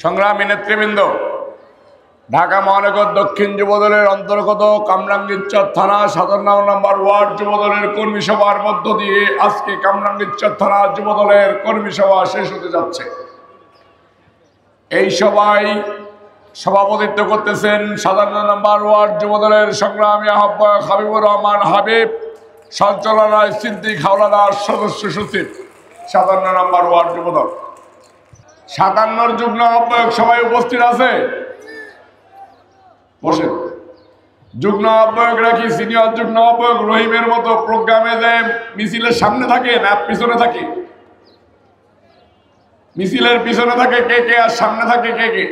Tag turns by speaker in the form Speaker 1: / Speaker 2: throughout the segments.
Speaker 1: সংগ্রামী নেতৃবৃন্দ, ঢাকা মহানগর দক্ষিণ যুবদলের অন্তর্গত কামরাঙ্গীরচর থানা 57 নম্বর ওয়ার্ড যুবদলের কর্মী সভার মধ্য দিয়ে আজকে কামরাঙ্গীরচর থানা যুবদলের কর্মী সভা শেষ হতে যাচ্ছে। এই সভায় সভাপতিত্ব করতেছেন 57 নম্বর ওয়ার্ড যুবদলের সংগ্রামী আহ্বায়ক হাবিবুর রহমান হাবিব, সঞ্চালনায় সিদ্দিক হাওলাদার, সদস্য সচিব 57 নম্বর ওয়ার্ড যুবদল। 57 যুগ্ম আহ্বায়ক সবাই উপস্থিত আছে? বসেন। যুগ্ম আহ্বায়ক রাখি সিনিয়র যুগ্ম আহ্বায়ক রহিমের মতো প্রোগ্রামে দেয় মিছিলের সামনে থাকে না পিছনে থাকে? মিছিলের পিছনে থাকে কে কে আর সামনে থাকে কে কে?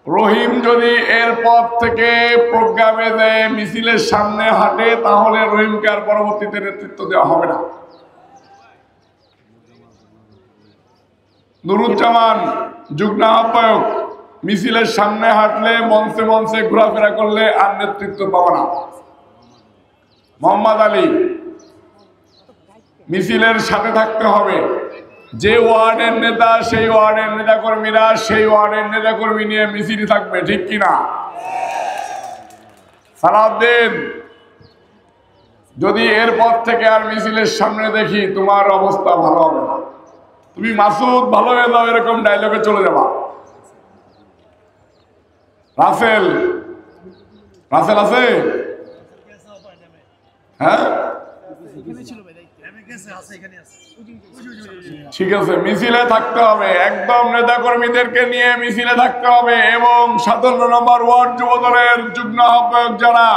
Speaker 1: রহিম যদি এরপর থেকে প্রোগ্রামে দেয় মিছিলের সামনে হাঁটে তাহলে রহিমকে আর পরবর্তীতে নেতৃত্ব দেওয়া হবে না। নুরুজ্জামান যুগ্ম আহ্বায়ক মিছিলের সামনে হাঁটলে মঞ্চে মঞ্চে ঘোরাফেরা করলে আর নেতৃত্ব পাবে না। মোহাম্মদ আলী মিছিলের সাথে থাকতে হবে। যে ওয়ার্ডের নেতা সেই ওয়ার্ডের নেতাকর্মীরা সেই ওয়ার্ডের নেতাকর্মী নিয়ে মিছিল থাকবে, ঠিক কিনা? সালাউদ্দিন, যদি এরপর থেকে আর মিছিলের সামনে দেখি তোমার অবস্থা ভালো হবে না। তুমি মাসুদ ভালো হয়ে যাও এরকম ডায়লগে চলে যাবা। রাসেল, রাসেল আছে? হ্যাঁ ঠিক আছে, মিছিলে থাকতে হবে, একদম নেতাকর্মীদেরকে নিয়ে মিছিলে থাকতে হবে। এবং 57 নম্বর ওয়ার্ড যুবদলের যুগ্ম আহ্বায়ক যারা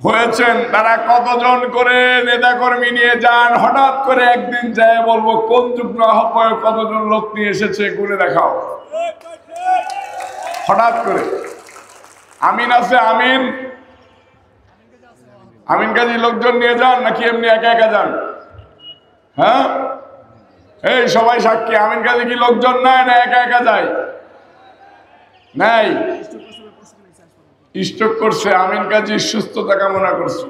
Speaker 1: হয়েছেন তারা কতজন করে নেতাকর্মী নিয়ে যান, হঠাৎ করে একদিন যায় বলবো কোন যুগ্ম আহ্বায়ক কতজন লোক নিয়ে এসেছে গুনে দেখাও। হঠাৎ করে আমিন আছে, আমিন আমিন কাজী লোকজন নিয়ে যান নাকি এমনি একা একা যান? হ্যাঁ, এই সবাই সাক্ষী, আমিন কাজী কি লোকজন নেয় না একা একা যায়? নাই, স্ট্রোক করছে। আমিন কাজী সুস্থতা কামনা করছে।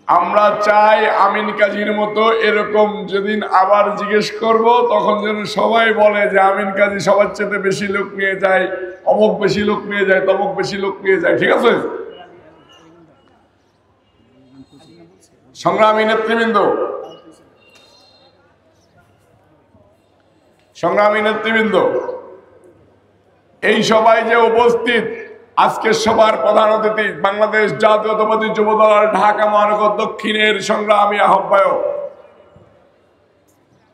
Speaker 1: আমরা চাই আমিন কাজীর মতো এরকম যেদিন আবার জিজ্ঞেস করব তখন যেন সবাই বলে যে আমিন কাজী সবার চেয়ে বেশি লোক নিয়ে যায়, অমুক বেশি লোক নিয়ে যায়, তমুক বেশি লোক নিয়ে যায়। ঠিক আছে? সংগ্রামী নেতৃবৃন্দ, সংগ্রামী নেতৃবৃন্দ, এই সবাই যে উপস্থিত, আজকের সভার প্রধান অতিথি বাংলাদেশ জাতীয়তাবাদী যুবদল ঢাকা মহানগর দক্ষিণের সংগ্রামী আহ্বায়ক,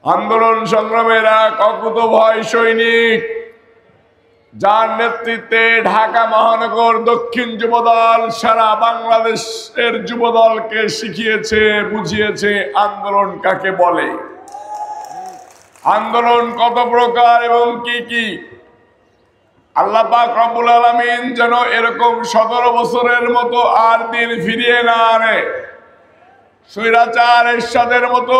Speaker 1: আন্দোলন সংগ্রামের এক অকুতোভয় সৈনিক, যার নেতৃত্বে ঢাকা মহানগর দক্ষিণ যুবদল সারা বাংলাদেশের যুবদলকে শিখিয়েছে, বুঝিয়েছে আন্দোলন কাকে বলে, আন্দোলন কত প্রকার এবং কি কি। আল্লাহ পাক রব্বুল আলামিন যেন এরকম 17 বছরের মতো আর দিন ফিরিয়ে না আনে। স্বৈরাচার এরশাদের মতো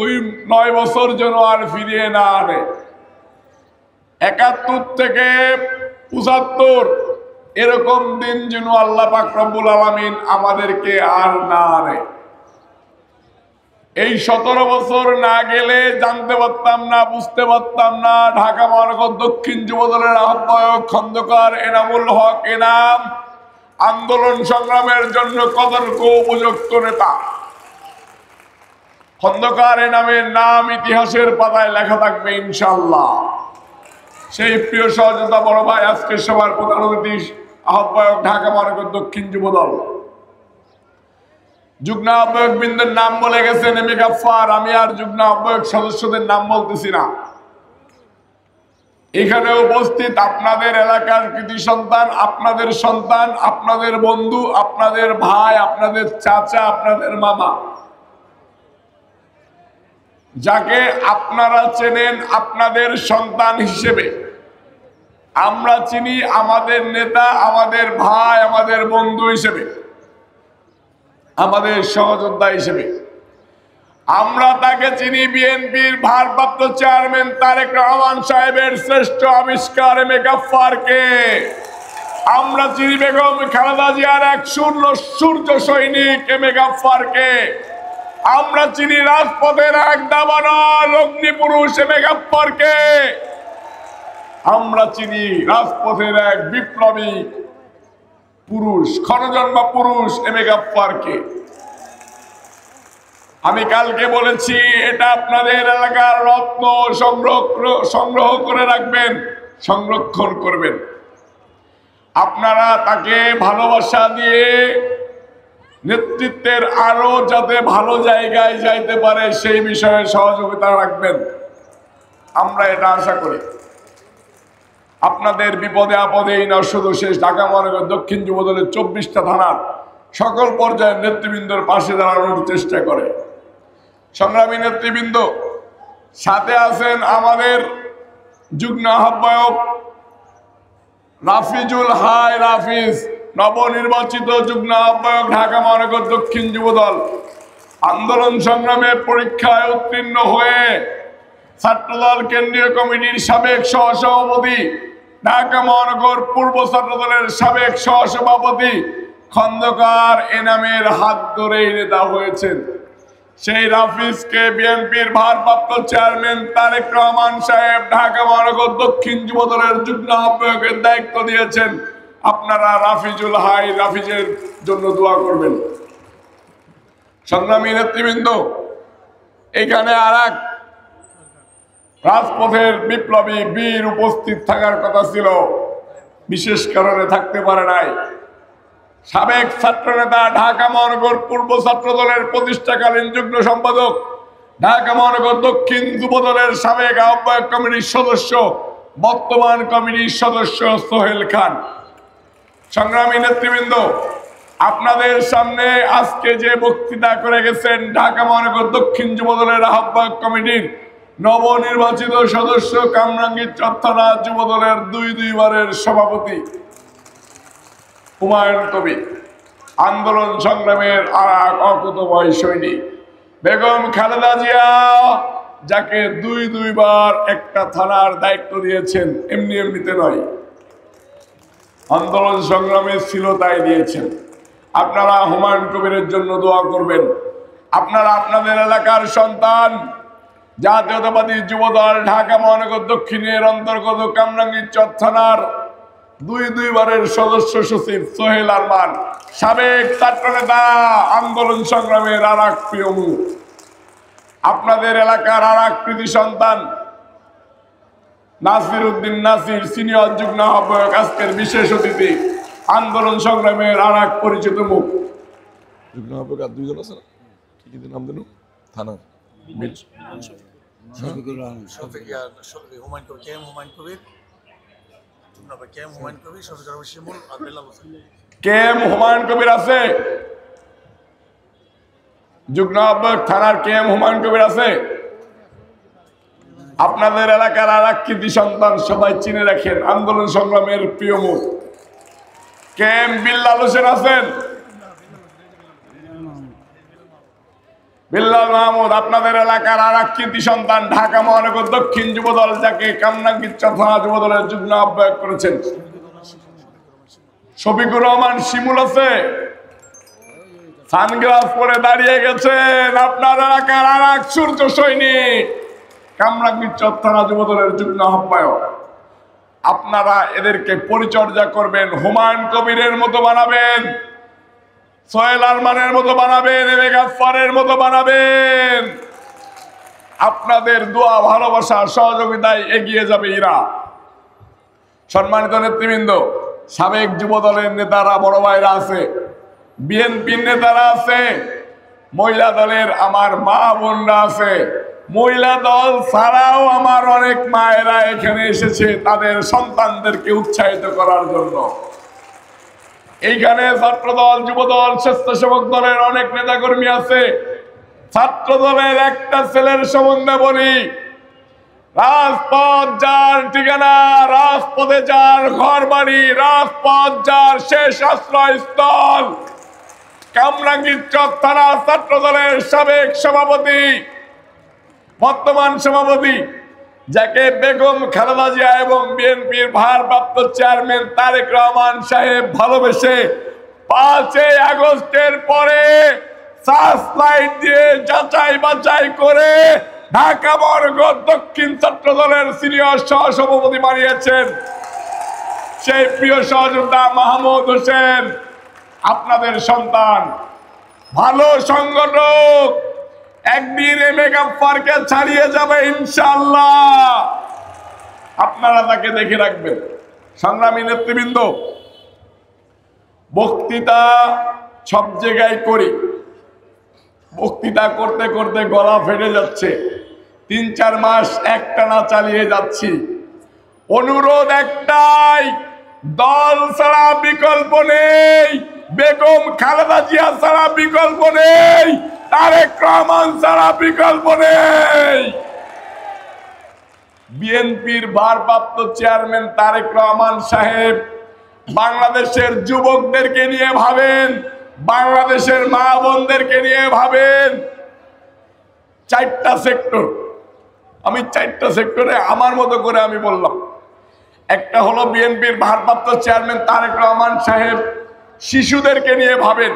Speaker 1: ওই 9 বছর যেন আর ফিরিয়ে না আনে। 71 থেকে 75 এরকম দিন যেন আল্লাহ পাক রব্বুল আলামিন আমাদেরকে আর না আনে। এই 17 বছর না গেলে জানতে পারতাম না, বুঝতে পারতাম না ঢাকা মহানগর দক্ষিণ যুবদলের আহ্বায়ক খন্দকার এনামুল হক এনাম আন্দোলন সংগ্রামের জন্য কতটুকু উপযুক্ত নেতা। খন্দকার এনামের নাম ইতিহাসের পাতায় লেখা থাকবে ইনশাআল্লাহ। সেই প্রিয় সহযোগিতা বড় ভাই আজকের সভার প্রধান অতিথি আহ্বায়ক ঢাকা মহানগর দক্ষিণ যুবদল যুগ্ম আহ্বায়ক বৃন্দের নাম বলে গেছেন এম এ গাফফার। আমি আর যুগ্ম আহ্বায়ক সদস্যদের নাম বলতেছি না। এখানে উপস্থিত আপনাদের এলাকার কৃতি সন্তান, আপনাদের সন্তান, আপনাদের বন্ধু, আপনাদের ভাই, আপনাদের চাচা, আপনাদের মামা, যাকে আপনারা চেনেন আপনাদের সন্তান হিসেবে, আমরা চিনি আমাদের নেতা, আমাদের ভাই, আমাদের বন্ধু হিসেবে, আমাদের সহযোদ্ধা হিসেবে। আমরা তাকে চিনি বিএনপির ভারপ্রাপ্ত চেয়ারম্যান তারেক রহমান সাহেবের শ্রেষ্ঠ আবিষ্কার এম এ গাফফারকে। আমরা চিনি বেগম খালেদা জিয়ার এক সূর্য সৈনিক এম এ গাফফারকে। আমরা চিনি রাজপথের এক দাবানল অগ্নিপুরুষ মেগাপ্পরকে। আমরা চিনি রাজপথের এক বিপ্লবী পুরুষ, ক্ষণজন্মা পুরুষ মেগাপ্পরকে। আমি কালকে বলেছি এটা আপনাদের এলাকার রত্ন, সংগ্রহ করে রাখবেন, সংরক্ষণ করবেন। আপনারা তাকে ভালোবাসা দিয়ে নেতৃত্বের আরো যাতে ভালো জায়গায় যাইতে পারে সেই বিষয়ে সহযোগিতা রাখবেন, আমরা এটা আশা করি। আপনাদের বিপদে আপদেই না শুধু শেষ ঢাকা মহানগর দক্ষিণ যুবদলের 24টা থানার সকল পর্যায়ের নেতৃবৃন্দর পাশে দাঁড়ানোর চেষ্টা করে। সংগ্রামী নেতৃবৃন্দ, সাথে আছেন আমাদের যুগ্ম আহ্বায়ক রাফিজুল হাই রাফিজ, নবনির্বাচিত যুগ্ম আহ্বায়ক ঢাকা মহানগর দক্ষিণ যুবদল। আন্দোলন সংগ্রামে পরীক্ষায় উত্তীর্ণ হয়ে ছাত্রদল কেন্দ্রীয় কমিটির সাবেক সহসভাপতি, ঢাকা মহানগর পূর্ব ছাত্রদলের সাবেক সহসভাপতি খন্দকার এনামের হাত ধরেই নেতা হয়েছেন। সেই রাফিজকে বিএনপির ভারপ্রাপ্ত চেয়ারম্যান তারেক রহমান সাহেব ঢাকা মহানগর দক্ষিণ যুবদলের যুগ্ম আহ্বায়কের দায়িত্ব দিয়েছেন। আপনারা রাফিজুল হাই রাফিজের জন্য দোয়া করবেন। সংগ্রামী নেতৃবৃন্দ, এখানে আর এক রাজপথের বিপ্লবী বীর উপস্থিত থাকার কথা ছিল, বিশেষ কারণে থাকতে পারে নাই। সাবেক ছাত্র নেতা, ঢাকা মহানগর পূর্ব ছাত্র দলের প্রতিষ্ঠাকালীন যুগ্ম সম্পাদক, ঢাকা মহানগর দক্ষিণ যুবদলের সাবেক আহ্বায়ক কমিটির সদস্য, বর্তমান কমিটির সদস্য সোহেল খান। সংগ্রামী নেতৃবৃন্দ, আপনাদের সামনে আজকে যে বক্তৃতা করে গেছেন ঢাকা মহানগর দক্ষিণ যুবদলের আহ্বায়ক কমিটির নবনির্বাচিত সদস্য, কামরাঙ্গীরচর থানা যুবদলের দুইবারের সভাপতি হুমায়ুন কবির, আন্দোলন সংগ্রামের আর এক অকুতোভয় সৈনিক বেগম খালেদা জিয়া, যাকে দুইবার একটা থানার দায়িত্ব দিয়েছেন, এমনিতে নয়, আন্দোলন সংগ্রামে ছিল তাই দিয়েছেন। আপনারা হুমায়ুন কবিরের জন্য দোয়া করবেন। আপনারা আপনাদের এলাকার সন্তান, জাতীয়তাবাদী যুবদল ঢাকা মহানগর দক্ষিণের অন্তর্গত কামরাঙ্গীরচর থানার দুইবারের সদস্য সচিব সোহেল আরমান, সাবেক ছাত্র নেতা, আন্দোলন সংগ্রামের আর এক প্রিয় মুখ। আপনাদের এলাকার আর এক কৃতি সন্তান নাসির উদ্দিন নাসির, সিনিয়র যুগ্ম আহ্বায়ক, আজকের বিশেষ অতিথি, আন্দোলন সংগ্রামের আর এক পরিচিত মুখ। যুগ্ম আহ্বায়ক আর দুইজন আছে না, কি নাম দেন থানা হুমায়ুন কবির আছে, যুগ্ম আহ্বায়ক থানার হুমায়ুন কবির আছে। আপনাদের এলাকার আর এক কৃতি সন্তান, সবাই চিনে রাখেন, আন্দোলন সংগ্রামের প্রিয় মুখ বিল্লাল হোসেন আছেন, বিল্লাল মাহমুদ। আপনাদের এলাকার আর এক কৃতি সন্তান, ঢাকা মহানগর দক্ষিণ যুবদল, যাকে কামরাঙ্গীরচর থানা যুবদলের যুগ্ম আহ্বায়ক করেছেন শফিকুর রহমান শিমুল আছে, সানগ্লাস পরে দাঁড়িয়ে গেছেন। আপনার এলাকার আর এক সূর্য সৈনিক, কামরাঙ্গীরচর থানা যুবদলের যুগ্ম আহ্বায়ক। আপনারা এদেরকে পরিচর্যা করবেন, হুমায়ুন কবিরের মতো বানাবেন, সোহেল আরমানের মতো বানাবেন, মেগাফারের মতো বানাবেন। আপনাদের দোয়া, ভালোবাসা, সহযোগিতায় এগিয়ে যাবে এরা। সম্মানিত নেতৃবৃন্দ, সাবেক যুবদলের নেতারা, বড় ভাইরা আছে, বিএনপির নেতারা আছে, মহিলা দলের আমার মা বোনরা আছে। মহিলা দল ছাড়াও আমার অনেক মায়েরা এখানে এসেছে তাদের সন্তানদেরকে উৎসাহিত করার জন্য। এইখানে ছাত্রদল, যুবদল, স্বেচ্ছাসেবক দলের অনেক নেতাকর্মী আছে। ছাত্র দলের একটা ছেলের সম্বন্ধে বলি, রাজপথ যার ঠিকানা, রাজপথে যার ঘর বাড়ি, রাজপথ যার শেষ আশ্রয়স্থল, কামরাঙ্গীরচর থানা ছাত্র দলের সাবেক সভাপতি, বর্তমান সভাপতি, যাকে বেগম খালেদা জিয়া এবং বিএনপির ভারপ্রাপ্ত চেয়ারম্যান তারেক রহমান সাহেব ভালোবেসে 5 আগস্টের পরে সার্চ লাইট দিয়ে যাচাই বাছাই করে ঢাকা মহানগর দক্ষিণ ছাত্র দলের সিনিয়র সহসভাপতি বানিয়েছেন সেই প্রিয় সহযোদ্ধা মাহমুদ হোসেন আপনাদের সন্তান, ভালো সংগঠক, একদিন মেগাফারকে ছাড়িয়ে যাবে ইনশাআল্লাহ। আপনারা তাকে দেখে রাখবেন। সংগ্রামী নেতৃবৃন্দ, বক্তৃতা সব জায়গায় করি, বক্তৃতা করতে করতে গলা ফেটে যাচ্ছে, ৩-৪ মাস একটানা চালিয়ে যাচ্ছি। অনুরোধ একটাই, দল ছাড়া বিকল্প নেই, বেগম খালেদা জিয়া ছাড়া বিকল্প নেই, তারেক রহমান ছাড়া বিকল্প নেই। বিএনপির ভারপ্রাপ্ত চেয়ারম্যান তারেক রহমান সাহেব বাংলাদেশের যুবকদেরকে নিয়ে ভাবেন, বাংলাদেশের মা বোনদেরকে নিয়ে ভাবেন। 4টা সেক্টর, আমি 4টা সেক্টরে আমার মতো করে আমি বললাম। একটা হলো বিএনপির ভারপ্রাপ্ত চেয়ারম্যান তারেক রহমান সাহেব শিশুদেরকে নিয়ে ভাবেন,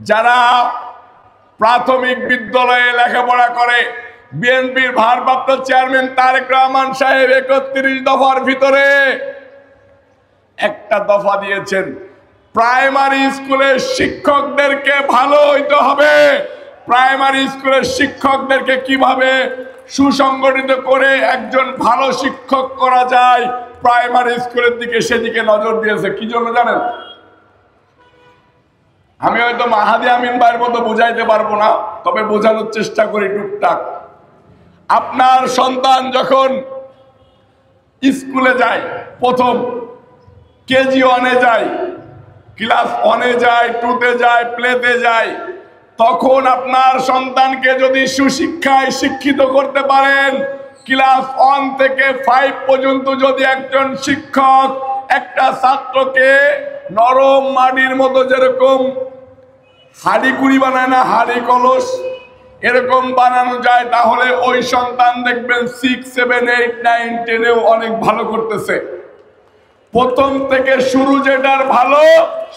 Speaker 1: যারা প্রাথমিক বিদ্যালয়ে লেখাপড়া করে। বিএনপির ভারপ্রাপ্ত চেয়ারম্যান তারেক রহমান সাহেব 31 দফার ভিতরে একটা দফা দিয়েছেন, প্রাইমারি স্কুলের শিক্ষকদেরকে ভালো হইতে হবে। প্রাইমারি স্কুলের শিক্ষকদেরকে কিভাবে সুসংগঠিত করে একজন ভালো শিক্ষক করা যায়, প্রাইমারি স্কুলের দিকে সেদিকে নজর দিয়েছে। কি জন্য জানেন? আমি হয়তো মাহাদি আমিন ভাইয়ের মতো বুঝাইতে পারবো না, তবে বোঝানোর চেষ্টা করি টুকটাক। আপনার সন্তান যখন স্কুলে যায়, প্রথম কেজি 1-এ যায়, ক্লাস 1-এ যায়, 2-তে যায়, প্লেতে যায়, তখন আপনার সন্তানকে যদি সুশিক্ষায় শিক্ষিত করতে পারেন, ক্লাস 1 থেকে 5 পর্যন্ত যদি একজন শিক্ষক একটা ছাত্রকে নরম মাটির মতো, যেরকম হাড়ি কুড়ি বানায় না, হাড়ি কলস, এরকম বানানো যায়, তাহলে ওই সন্তান দেখবেন 6, 7, 8, 9, 10-এও অনেক ভালো করতেছে। প্রথম থেকে শুরু যেটার ভালো,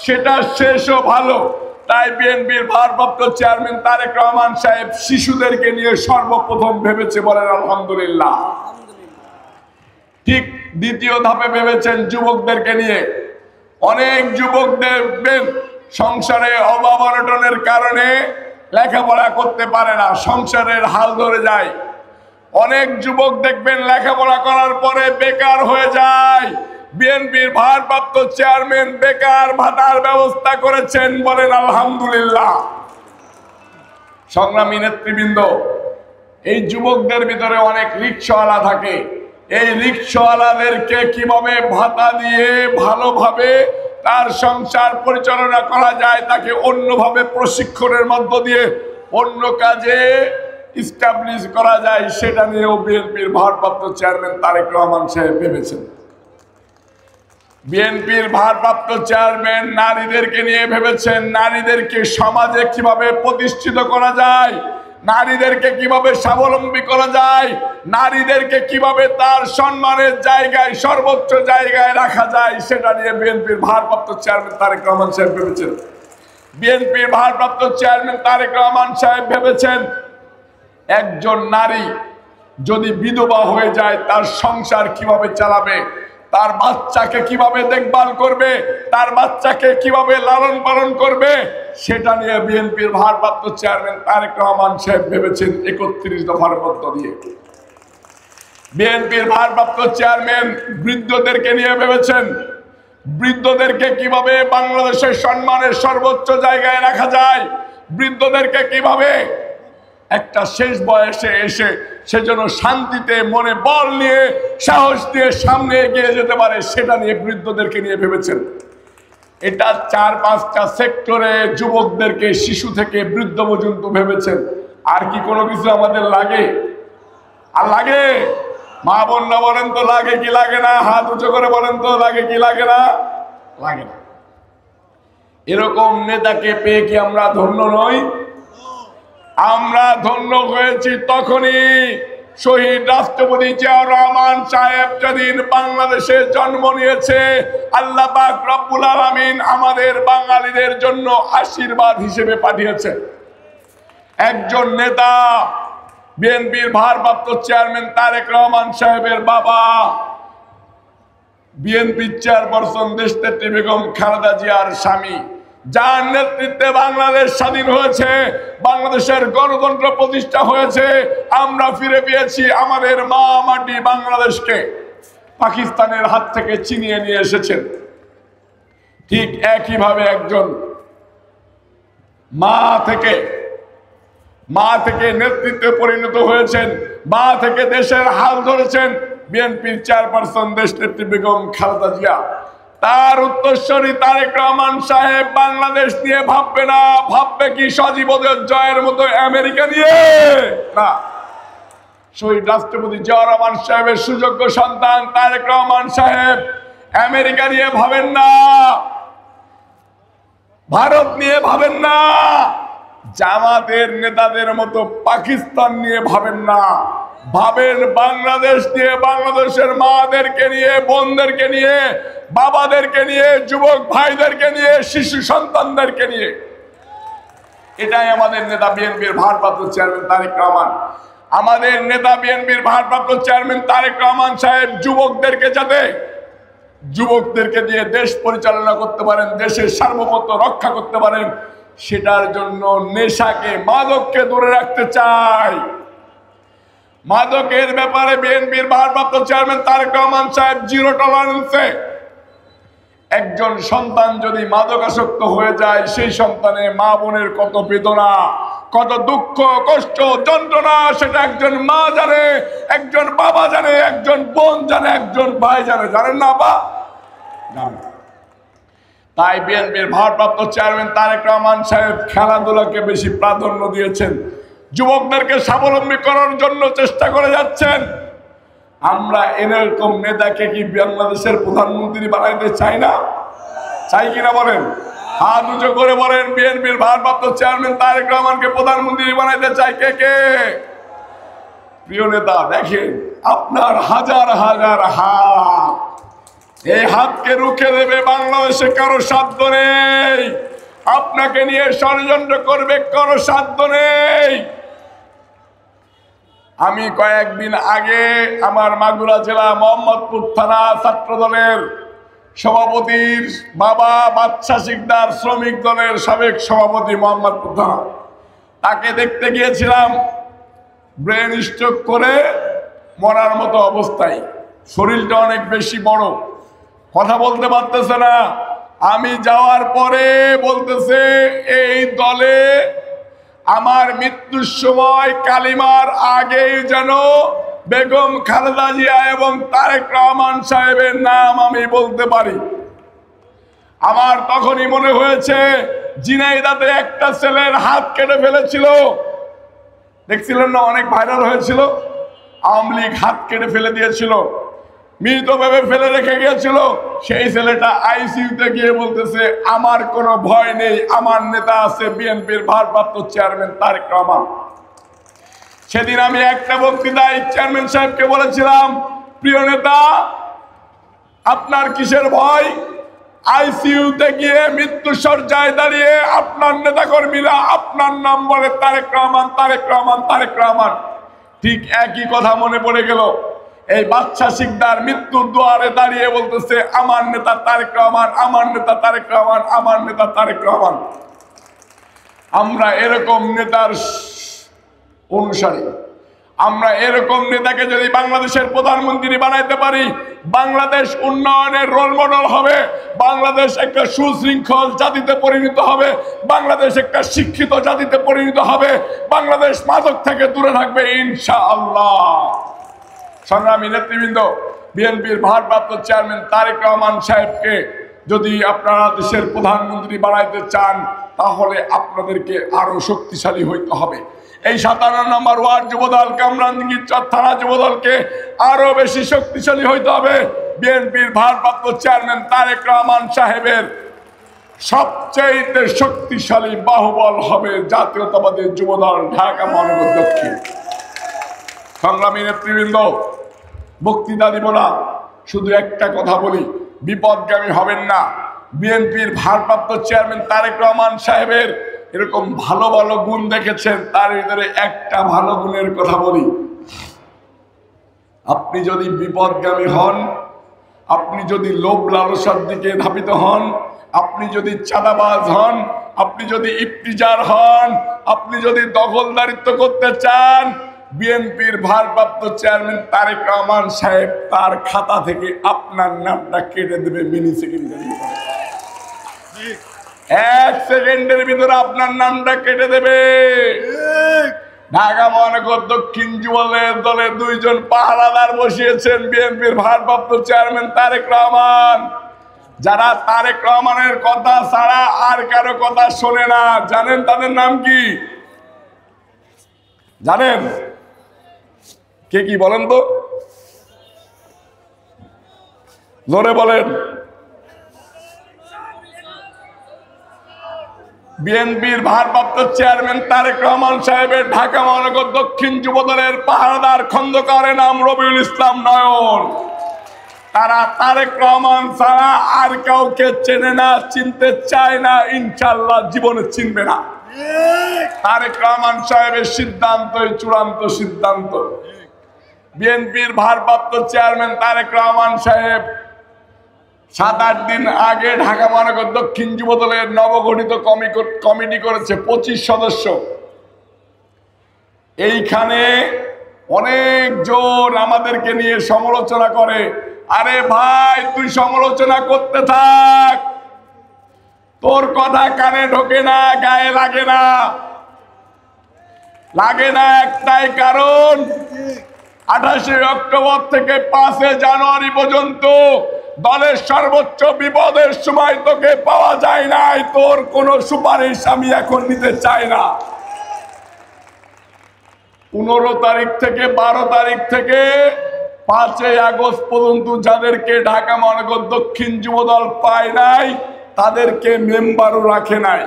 Speaker 1: সেটা শেষও ভালো। তাই বিএনপির ভারপ্রাপ্ত চেয়ারম্যান তারেক রহমান সাহেব শিশুদেরকে নিয়ে সর্বপ্রথম ভেবেছে, বলেন আলহামদুলিল্লাহ। ঠিক দ্বিতীয় ধাপে ভেবেছেন যুবকদেরকে নিয়ে। অনেক যুবক দেখবেন সংসারে অভাব অনটনের কারণে লেখাপড়া করতে পারে না, সংসারের হাল ধরে যায়। অনেক যুবক দেখবেন লেখাপড়া করার পরে বেকার হয়ে যায়। বিএনপির ভারপ্রাপ্ত চেয়ারম্যান বেকার ভাতার ব্যবস্থা করেছেন, বলেন আলহামদুলিল্লাহ। সংগ্রামী নেতৃবৃন্দ, এই যুবকদের ভিতরে অনেক রিকশাওয়ালা থাকে। এই রিকশাওয়ালাদেরকে কিভাবে ভাতা দিয়ে ভালোভাবে তার সংসার পরিচালনা করা যায়, তাকে অন্যভাবে প্রশিক্ষণের মধ্য দিয়ে অন্য কাজে ইস্টাবলিশ করা যায়, সেটা নিয়েও বিএনপির ভারপ্রাপ্ত চেয়ারম্যান তারেক রহমান সাহেব ভেবেছেন। বিএনপির ভারপ্রাপ্ত চেয়ারম্যান নারীদেরকে নিয়ে ভেবেছেন, নারীদেরকে সমাজে কিভাবে প্রতিষ্ঠিত করা যায়, নারীদেরকে কিভাবে স্বাবলম্বী করা যায়, নারীদেরকে কিভাবে তার সম্মানের জায়গায়, সর্বোচ্চ জায়গায় রাখা যায়, সেটা নিয়ে বিএনপির ভারপ্রাপ্ত চেয়ারম্যান তারেক রহমান সাহেব ভেবেছেন। বিএনপির ভারপ্রাপ্ত চেয়ারম্যান তারেক রহমান সাহেব ভেবেছেন, একজন নারী যদি বিধবা হয়ে যায়, তার সংসার কিভাবে চালাবে, তার বাচ্চাকে কিভাবে দেখভাল করবে, তার বাচ্চাকে কিভাবে লালন পালন করবে, সেটা নিয়ে বিএনপির ভারপ্রাপ্ত চেয়ারম্যান তারেক রহমান সাহেব ভেবেছেন 31 দফার মধ্য দিয়ে। বিএনপির ভারপ্রাপ্ত চেয়ারম্যান বৃদ্ধদেরকে নিয়ে ভেবেছেন, বৃদ্ধদেরকে কিভাবে বাংলাদেশের সম্মানের সর্বোচ্চ জায়গায় রাখা যায়, বৃদ্ধদেরকে কিভাবে একটা শেষ বয়সে এসে সেজন্য শান্তিতে মনে বল নিয়ে সাহস দিয়ে সামনে এগিয়ে যেতে পারে, সেটা নিয়ে বৃদ্ধদেরকে নিয়ে ভেবেছেন। এটা 4-5টা সেক্টরে যুবকদেরকে শিশু থেকে বৃদ্ধ পর্যন্ত ভেবেছেন। আর কি কোনো কিছু আমাদের লাগে? আর লাগে? মা বোনরা বলেন তো লাগে কি লাগে না? হাত উঁচু করে বলেন তো লাগে কি লাগে না? লাগে না। এরকম নেতাকে পেয়ে কি আমরা ধন্য নই? আমরা ধন্য হয়েছি তখনই শহীদ রাষ্ট্রপতি জিয়াউর রহমান সাহেব যেদিন বাংলাদেশে জন্ম নিয়েছে, আল্লাহ পাক রব্বুল আলামিন আমাদের বাঙালিদের জন্য আশীর্বাদ হিসেবে পাঠিয়েছেন। একজন নেতা বিএনপির ভারপ্রাপ্ত চেয়ারম্যান তারেক রহমান সাহেবের বাবা বিএনপির চেয়ারপারসন দেশনেত্রী বেগম খালেদা জিয়ার স্বামী, যার নেতৃত্বে বাংলাদেশ স্বাধীন হয়েছে, বাংলাদেশের গণতন্ত্র প্রতিষ্ঠা হয়েছে, আমরা ফিরে পেয়েছি আমাদের মা মাটি বাংলাদেশকে পাকিস্তানের হাত থেকে ছিনিয়ে নিয়ে এসেছেন। ঠিক একইভাবে একজন মা থেকে নেতৃত্বে পরিণত হয়েছেন, মা থেকে দেশের হাল ধরেছেন বিএনপির চেয়ারপারসন দেশনেত্রী বেগম খালেদা জিয়া। তার উত্তরসূরি তারেক রহমান সাহেব বাংলাদেশ নিয়ে ভাববে না, ভাববে কি সজীবদের জয়ের মতো আমেরিকা নিয়ে না। শহীদ রাষ্ট্রপতি জিয়াউর রহমান সাহেবের সুযোগ্য সন্তান তারেক রহমান সাহেব আমেরিকা নিয়ে ভাবেন না, ভারত নিয়ে ভাবেন না, জামাতের নেতাদের মতো পাকিস্তান নিয়ে ভাবেন না, ভাবেন বাংলাদেশ নিয়ে, বাংলাদেশের মাদেরকে নিয়ে, বোনদেরকে নিয়ে, বাবাদেরকে নিয়ে, যুবক ভাইদেরকে নিয়ে, শিশু সন্তানদেরকে নিয়ে। এটাই আমাদের নেতা বিএনপির ভারপ্রাপ্ত চেয়ারম্যান তারেক রহমান। আমাদের নেতা বিএনপির ভারপ্রাপ্ত চেয়ারম্যান তারেক রহমান সাহেব যুবকদেরকে দিয়ে দেশ পরিচালনা করতে পারেন, দেশের সার্বভৌমত্ব রক্ষা করতে পারেন। সেটার জন্য নেশাকে, মাদককে দূরে রাখতে চাই। মাদকের ব্যাপারে বিএনপির ভারপ্রাপ্ত চেয়ারম্যান তারেক রহমান সাহেব জিরো টলারেন্সে। একজন সন্তান যদি মাদকাসক্ত হয়ে যায়, সেই সন্তানে মা বোনের কত বেদনা, কত দুঃখ, কষ্ট, যন্ত্রণা, সেটা একজন মা জানে, একজন বাবা জানে, একজন বোন জানে, একজন ভাই জানে। জানেন না বা জানেন? তাই বিএনপির ভারপ্রাপ্ত চেয়ারম্যান তারেক রহমান সাহেব খেলাধুলাকে বেশি প্রাধান্য দিয়েছেন, যুবকদেরকে স্বাবলম্বী করার জন্য চেষ্টা করে যাচ্ছেন। আমরা এরকম নেতাকে কি বাংলাদেশের প্রধানমন্ত্রী বানাইতে চাই না? চাই কিনা বলেন? হাত উঁচু করে বলেন, বিএনপির ভারপ্রাপ্ত চেয়ারম্যান তারেক রহমানকে প্রধানমন্ত্রী বানাইতে চাই কে কে? প্রিয় নেতা, দেখেন আপনার হাজার হাজার হাত, এই হাতকে রুখে দেবে বাংলাদেশে কারো সাধ্য নেই। আপনাকে নিয়ে ষড়যন্ত্র করবে কারো সাধ্য নেই। আমি কয়েকদিন আগে আমার মাগুরা জেলা মোহাম্মদপুর থানা ছাত্র দলের সভাপতির বাবা বাদশা শিকদার, শ্রমিক দলের সাবেক সভাপতি মোহাম্মদপুর থানা, তাকে দেখতে গিয়েছিলাম। ব্রেন স্ট্রোক করে মরার মতো অবস্থায়, শরীরটা অনেক বেশি বড়, কথা বলতে পারতেছে না। আমি যাওয়ার পরে বলতেছে, এই দলে আমার মৃত্যুর সময় কালিমার আগেই যেন বেগম খালেদা জিয়া এবং তারেক রহমান সাহেবের নাম আমি বলতে পারি। আমার তখনই মনে হয়েছে, ঝিনাইদহে একটা ছেলের হাত কেটে ফেলেছিল, দেখছিলেন না, অনেক ভাইরাল হয়েছিল। আওয়ামী লীগ হাত কেটে ফেলে দিয়েছিল, মৃত ভেবে ফেলে রেখে গিয়েছিল। সেই ছেলেটা আইসিইউতে গিয়ে বলতেছে, আমার কোনো ভয় নেই, আমার নেতা আছে বিএনপির ভারপ্রাপ্ত চেয়ারম্যান তারেক রহমান। সেদিন আমি একটা বক্তৃতায় চেয়ারম্যান সাহেবকে বলেছিলাম, প্রিয় নেতা, আপনার কিসের ভয়? আইসিইউতে গিয়ে মৃত্যু সজ্জায় দাঁড়িয়ে আপনার নেতাকর্মীরা আপনার নাম বলে তারেক রহমান, তারেক রহমান, তারেক রহমান। ঠিক একই কথা মনে পড়ে গেল। এই বাদশা শিকদার মৃত্যুর দুয়ারে দাঁড়িয়ে বলতেছে, আমার নেতা তারেক রহমান, আমার নেতা তারেক রহমান, আমার নেতা তারেক রহমান। আমরা এরকম নেতার অনুসারী, আমরা এরকম নেতাকে যদি বাংলাদেশের প্রধানমন্ত্রী বানাইতে পারি, বাংলাদেশ উন্নয়নের রোল মডেল হবে, বাংলাদেশ একটা সুশৃঙ্খল জাতিতে পরিণত হবে, বাংলাদেশ একটা শিক্ষিত জাতিতে পরিণত হবে, বাংলাদেশ মাদক থেকে দূরে থাকবে ইনশাআল্লাহ। সংগ্রামী নেতৃবৃন্দ, বিএনপির ভারপ্রাপ্ত চেয়ারম্যান তারেক রহমান সাহেবকে যদি আপনারা দেশের প্রধানমন্ত্রী বানাইতে চান, তাহলে আপনাদেরকে আরো শক্তিশালী হইতে হবে। এই 57 নম্বর ওয়ার্ড যুবদল, কামরাঙ্গীর থানা যুবদলকে আরো বেশি শক্তিশালী হইতে হবে। বিএনপির ভারপ্রাপ্ত চেয়ারম্যান তারেক রহমান সাহেবের সবচেয়ে শক্তিশালী বাহুবল হবে জাতীয়তাবাদী যুবদল ঢাকা মহানগর দক্ষিণ। সংগ্রামী নেতৃবৃন্দ, বক্তৃতা দিব না, শুধু একটা কথা বলি, বিপদগামী হবেন না। বিএনপির ভারপ্রাপ্ত চেয়ারম্যান তারেক রহমান সাহেবের এরকম ভালো ভালো গুণ দেখেছেন, তার ভিতরে একটা ভালো গুণের কথা বলি। আপনি যদি বিপদগামী হন, আপনি যদি লোভ লালসার দিকে ধাবিত হন, আপনি যদি চাঁদাবাজ হন, আপনি যদি ইফতিজার হন, আপনি যদি দখলদারিত্ব করতে চান, বিএনপির ভারপ্রাপ্ত চেয়ারম্যান তারেক রহমান সাহেব তার খাতা থেকে আপনার নামটা কেটে দেবে মিনি সেকেন্ডারি। 1 সেকেন্ডের ভিতরে আপনার নামটা কেটে দেবে। ঢাকা মহানগর দক্ষিণ যুবদলের দলে 2 জন পাহারাদার বসিয়েছেন বিএনপির ভারপ্রাপ্ত চেয়ারম্যান তারেক রহমান, যারা তারেক রহমানের কথা ছাড়া আর কারো কথা শোনে না। জানেন তাদের নাম কি? জানেন কে কি? বলেন তো, জোরে বলেন। বিএনপির ভারপ্রাপ্ত চেয়ারম্যান তারেক রহমান সাহেবের ঢাকা মহানগর দক্ষিণ যুবদলের পাহারাদার খন্দকারের নাম রবিউল ইসলাম নয়ন। তারা তারেক রহমান ছাড়া আর কাউকে চেনে না, চিনতে চায় না, ইনশাআল্লাহ জীবনে চিনবে না। তারেক রহমান সাহেবের সিদ্ধান্তই চূড়ান্ত সিদ্ধান্ত। বিএনপির ভারপ্রাপ্ত চেয়ারম্যান তারেক রহমান সাহেব 7-8 দিন আগে ঢাকা মহানগর দক্ষিণ যুবদলের নবগঠিত কমিটি করেছে 25 সদস্য। এইখানে অনেকজন আমাদেরকে নিয়ে সমালোচনা করে, আরে ভাই তুই সমালোচনা করতে থাক, তোর কথা কানে ঢোকে না, গায়ে লাগে না। লাগে না একটাই কারণ, 28 অক্টোবর থেকে 5 জানুয়ারি পর্যন্ত দলের সর্বোচ্চ বিপদের সময় তোকে পাওয়া যায় নাই, তোর কোনো সুপারিশ আমি এখন নিতে চাই না। 15 তারিখ থেকে 12 তারিখ থেকে 5 আগস্ট পর্যন্ত যাদেরকে ঢাকা মহানগর দক্ষিণ যুবদল পায় নাই, তাদেরকে মেম্বারও রাখে নাই।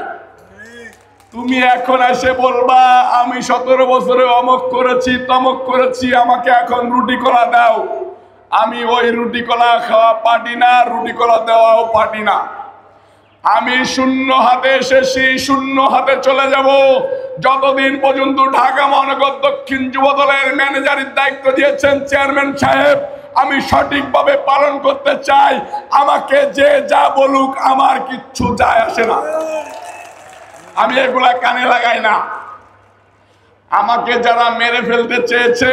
Speaker 1: তুমি এখন এসে বলবা আমি 17 বছরে অমক করেছি তমক করেছি, আমাকে এখন রুটি কলা দাও। আমি ওই রুটি কলা খাওয়া পারি না, রুটি কলা দেওয়াও পারি না। আমি শূন্য হাতে এসেছি, শূন্য হাতে চলে যাব। যতদিন পর্যন্ত ঢাকা মহানগর দক্ষিণ যুবদলের ম্যানেজারের দায়িত্ব দিয়েছেন চেয়ারম্যান সাহেব, আমি সঠিকভাবে পালন করতে চাই। আমাকে যে যা বলুক আমার কিচ্ছু যায় আসে না, আমি এগুলা কানে লাগাই না। আমাকে যারা মেরে ফেলতে চেয়েছে,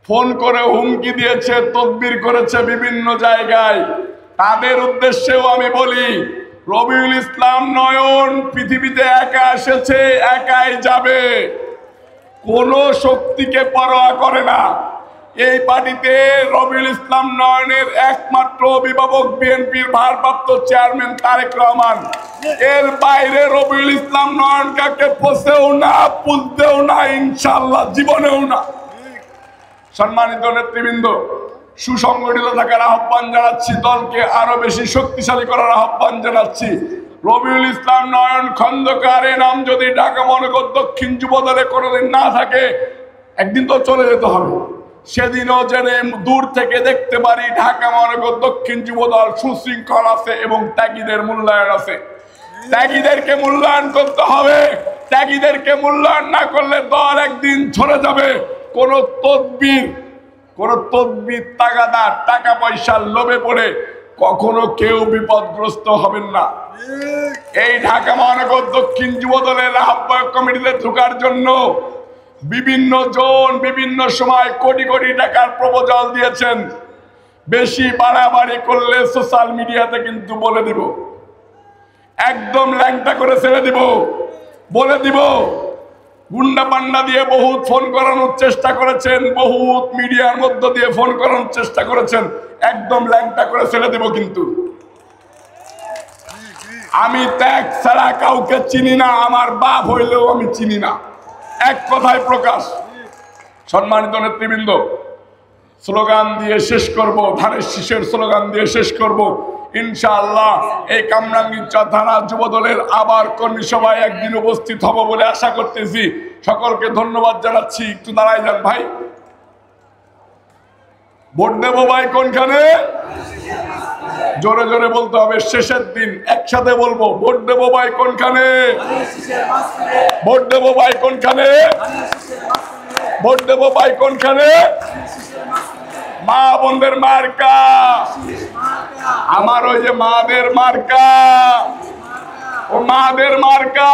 Speaker 1: ফোন করে হুমকি দিয়েছে, তদবির করেছে বিভিন্ন জায়গায়, তাদের উদ্দেশ্যেও আমি বলি, রবিউল ইসলাম নয়ন পৃথিবীতে একা এসেছে, একাই যাবে, কোনো শক্তিকে পরোয়া করে না। এই পার্টিতে রবিউল ইসলাম নয়নের একমাত্র অভিভাবক বিএনপির ভারপ্রাপ্ত চেয়ারম্যান তারেক রহমান। এর বাইরে রবিউল ইসলাম নয়ন কাকে পোষেও না, পুষতেও না, ইনশাআল্লাহ জীবনেও না। সম্মানিত নেতৃবৃন্দ, সুসংগঠিত থাকার আহ্বান জানাচ্ছি, দলকে আরো বেশি শক্তিশালী করার আহ্বান জানাচ্ছি। রবিউল ইসলাম নয়ন খন্দকারের নাম যদি ঢাকা মহানগর দক্ষিণ যুবদলে কোনোদিন না থাকে, একদিন তো চলে যেতে হবে। সেদিনও যেন দূর থেকে দেখতে পারি ঢাকা মহানগর দক্ষিণ যুবদল সুশৃঙ্খল আছে এবং ত্যাগীদের মূল্যায়ন আছে। ত্যাগীদেরকে মূল্যায়ন করতে হবে। ত্যাগীদেরকে মূল্যায়ন না করলে দল একদিন ঝরে যাবে। কোন তদবির তাগাদার টাকা পয়সার লোভে পড়ে কখনো কেউ বিপদগ্রস্ত হবেন না। এই ঢাকা মহানগর দক্ষিণ যুবদলের আহ্বায়ক কমিটিতে ঢোকার জন্য বিভিন্ন জন বিভিন্ন সময় কোটি কোটি টাকার প্রপোজাল দিয়েছেন। বেশি বাড়াবাড়ি করলে সোশ্যাল মিডিয়াতে কিন্তু বলে দিব, একদম ল্যাংটা করে ছেড়ে দিব, বলে দিব। গুন্ডা পান্ডা দিয়ে বহুত ফোন করানোর চেষ্টা করেছেন, বহুত মিডিয়ার মধ্য দিয়ে ফোন করানোর চেষ্টা করেছেন, একদম ল্যাংটা করে ছেড়ে দেব। কিন্তু আমি ত্যাগ ছাড়া কাউকে চিনি না, আমার বাপ হইলেও আমি চিনি না, এক কথায় প্রকাশ। সম্মানিত নেতৃবৃন্দ, স্লোগান দিয়ে শেষ করব, ধানের শীষের স্লোগান দিয়ে শেষ করব ইনশাআল্লাহ। এই কামরাঙ্গীরচর থানা যুবদলের আবার কর্মী সভায় একদিন উপস্থিত হব বলে আশা করতেছি। সকলকে ধন্যবাদ জানাচ্ছি। একটু দাঁড়াই যান ভাই, ভোট দেবো ভাই কোনখানে? জোরে জোরে বলতে হবে, শেষের দিন একসাথে বলবো, ভোট দেবো ভাই কোনখানে, ভোট দেবো ভাই কোনখানে, ভোট দেবো ভাই কোনখানে। মা বোনদের মার্কা, আমার ওই যে মাদের মার্কা, ও মাদের মার্কা।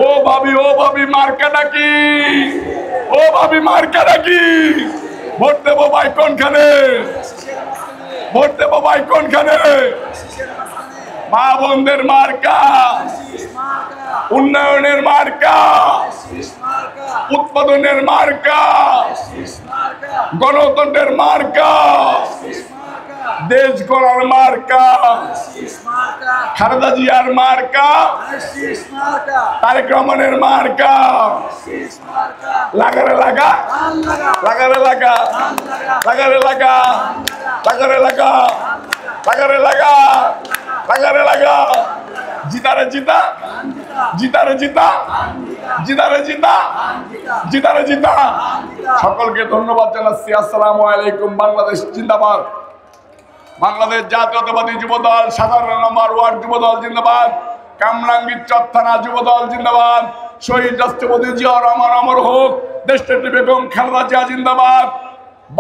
Speaker 1: ও ভাবি মার্কাটা কি, ও ভাবি মার্কাটা কি। ভোট দেবো ভাই কোনখানে, ভোট দেবো ভাই কোনখানে। মা বোনদের মার্কা, উন্নয়নের মার্কা, উৎপাদনের মার্কা, গণতন্ত্রের মার্কা, দেশ গড়ার মার্কা, খালেদা জিয়ার মার্কা, তারেক রহমানের মার্কা। লাগারে লাগা, লাগারে লাগা, লাগারে লাগা, লাগারে লাগা, লাগারে লাগা, লাগারে লাগা। জিতারে জিতা, জিতারে জিতা, জিতারে জিতা, জিতারে জিতা। সকলকে ধন্যবাদ জানাচ্ছি। আসসালামু আলাইকুম। বাংলাদেশ জিন্দাবাদ। বাংলাদেশ জাতীয়তাবাদী যুবদল সাধারণ নম্বর ওয়ার্ড যুবদল জিন্দাবাদ। কামরাঙ্গীর চর থানা যুবদল জিন্দাবাদ। শহীদ রাষ্ট্রপতি জিয়াউর রহমান অমর হোক। দেশনেত্রী বেগম খালেদা জিয়া জিন্দাবাদ।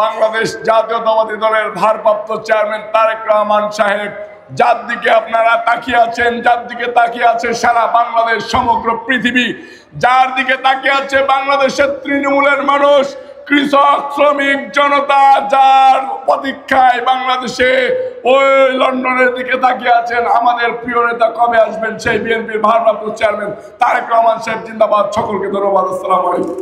Speaker 1: বাংলাদেশ জাতীয়তাবাদী দলের ভারপ্রাপ্ত চেয়ারম্যান তারেক রহমান সাহেব, যার দিকে আপনারা তাকিয়ে আছেন, যার দিকে তাকিয়ে আছে সারা বাংলাদেশ, সমগ্র পৃথিবী, যার দিকে তাকিয়ে আছে বাংলাদেশের তৃণমূলের মানুষ, কৃষক, শ্রমিক, জনতা, যার প্রতীক্ষায় বাংলাদেশে ওই লন্ডনের দিকে তাকিয়ে আছেন আমাদের প্রিয় নেতা কবে আসবেন, সেই বিএনপির ভারপ্রাপ্ত চেয়ারম্যান তারেক রহমান সাহেব জিন্দাবাদ। সকলকে ধন্যবাদ। আসসালামু আলাইকুম।